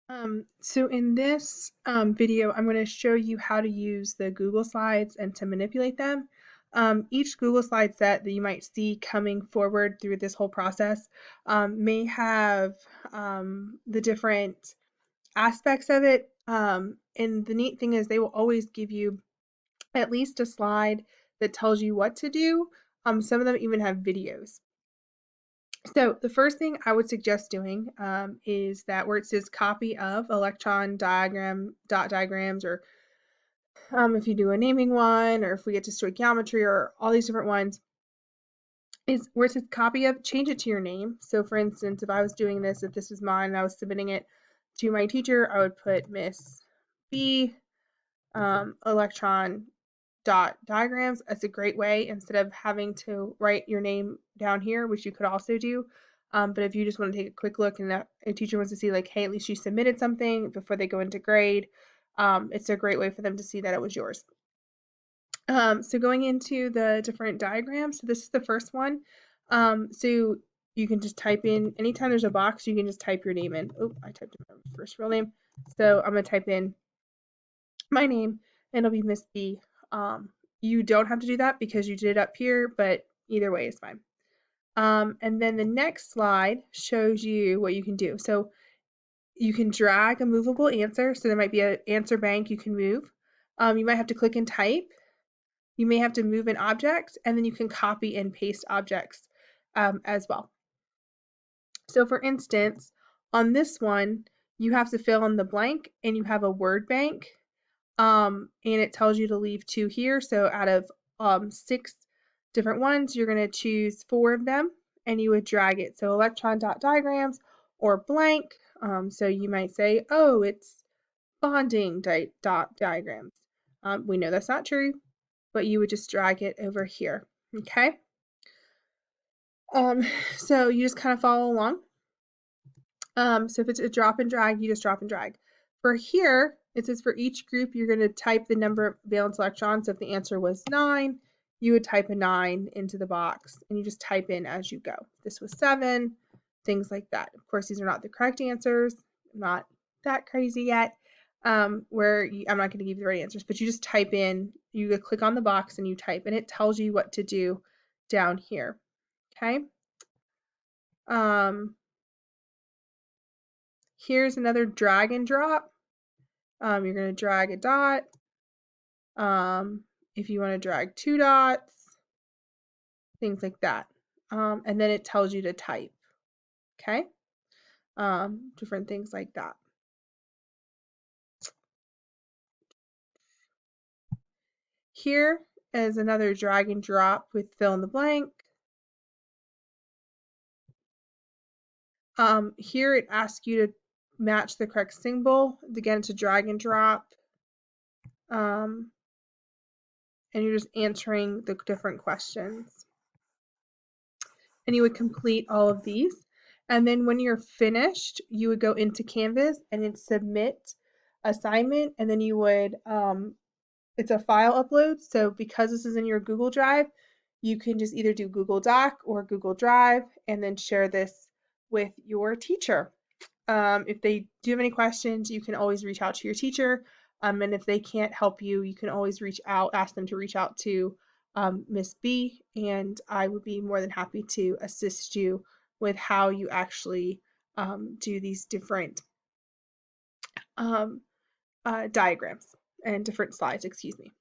So in this video, I'm going to show you how to use the Google Slides and to manipulate them. Each Google Slide set that you might see coming forward through this whole process may have the different aspects of it. And the neat thing is they will always give you at least a slide that tells you what to do. Some of them even have videos. So the first thing I would suggest doing is that where it says copy of electron diagram dot diagrams, or if you do a naming one, or if we get to stoichiometry, or all these different ones, is where it says copy of, change it to your name. So for instance, if I was doing this, if this was mine and I was submitting it to my teacher, I would put Miss B electron dot diagrams. That's a great way instead of having to write your name down here, which you could also do. But if you just want to take a quick look and that a teacher wants to see like, hey, at least you submitted something before they go into grade, it's a great way for them to see that it was yours. So going into the different diagrams, so this is the first one. So you can just type in, anytime there's a box, you can just type your name in. Oh, I typed in my first real name. So I'm going to type in my name and it'll be Miss B. You don't have to do that because you did it up here, but either way is fine. And then the next slide shows you what you can do. So you can drag a movable answer. So there might be an answer bank you can move. You might have to click and type. You may have to move an object, and then you can copy and paste objects as well. So for instance, on this one, you have to fill in the blank and you have a word bank. And it tells you to leave 2 here. So out of 6 different ones, you're going to choose 4 of them and you would drag it. So electron dot diagrams or blank. So you might say, oh, it's bonding dot diagrams. We know that's not true, but you would just drag it over here. Okay. So you just kind of follow along. So if it's a drop and drag, you just drop and drag. For here, it says for each group, you're going to type the number of valence electrons. So if the answer was 9, you would type a 9 into the box, and you just type in as you go. This was 7, things like that. Of course, these are not the correct answers. I'm not that crazy yet, I'm not going to give you the right answers, but you just type in, you click on the box and you type, and it tells you what to do down here. Okay. Here's another drag and drop. You're going to drag a dot. If you want to drag 2 dots, things like that. And then it tells you to type. Okay. Different things like that. Here is another drag and drop with fill in the blank. Here it asks you to match the correct symbol. Again, it's a drag and drop. And you're just answering the different questions. And you would complete all of these. And then when you're finished, you would go into Canvas and then submit assignment. And then you would, it's a file upload. So because this is in your Google Drive, you can just either do Google Doc or Google Drive and then share this with your teacher. If they do have any questions, you can always reach out to your teacher. And if they can't help you, you can always reach out, ask them to reach out to Miss B, and I would be more than happy to assist you with how you actually do these different diagrams and different slides, excuse me.